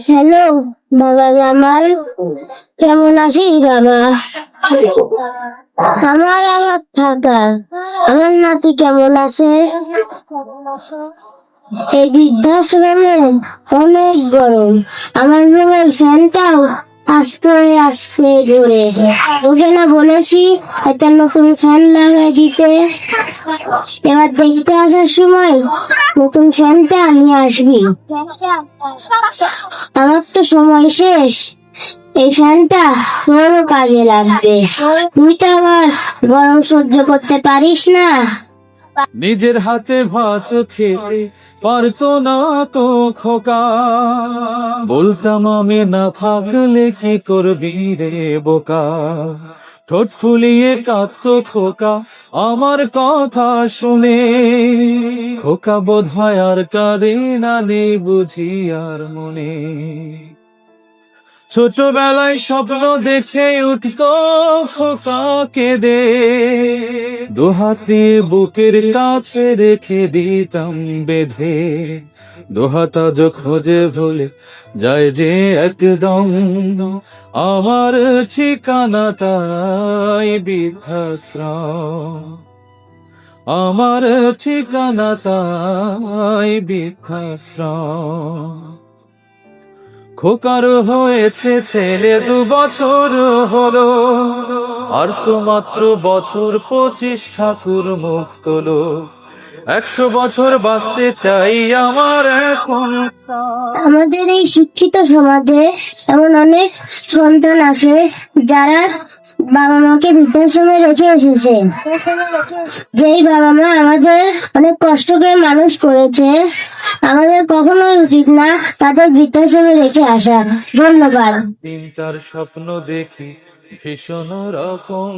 Hello বাবা জামাল, কেমন আছিস বাবা? আমার থাকা, আমার নাতি কেমন আছে? এই বৃদ্ধাশ্রমে অনেক গরম, আমার রুমের ফ্যানটাও আস্তে আস্তে ঘুরে। ওকে না বলেছি একটা নতুন ফ্যান লাগাই দিতে? এবার দেখতে আসার সময় নতুন ফ্যানটা নিয়ে আসবি। আমার তো সময় শেষ, এই ফ্যানটা তোরও কাজে লাগবে। তুই তো আবার গরম সহ্য করতে পারিস না। নিজের হাতে ভাত খেতে পারতো না তো খোকা, বলতাম আমি না থাকলে কি করবি রে বোকা। ঠোঁট ফুলিয়ে কাঁদতো খোকা আমার কথা শুনে, খোকা বোধ হয় আর কাঁদে না, নেই বুঝি আর মনে। ছোটবেলায় স্বপ্ন দেখে উঠতো খোকা কেঁদে, দুহাত দিয়ে বুকের কাছে রেখে দিতাম বেঁধে। দুহাত আজ খোঁজে ভুলে যায় যে একদম, আমার ঠিকানা তাই বৃদ্ধাশ্রম, আমার ঠিকানা তাই বৃদ্ধাশ্রম। খোকার হয়েছে ছেলে 2 বছর হলো, আর তো মাত্র বছর 25 ঠাকুর মুখ তোলো। 100 বছর বাঁচতে চাই আমার এখন। আমাদের এই শিক্ষিত সমাজে এমন অনেক সন্তান আছে যারা বাবা মাকে বৃদ্ধাশ্রমে রেখে এসেছে। যেই বাবা মা আমাদের অনেক কষ্ট করে মানুষ করেছে, আমাদের কখনোই উচিত না তাদের বৃদ্ধাশ্রমে রেখে আসা। ধন্যবাদ। চিন্তার স্বপ্ন দেখি ভীষণ রকম।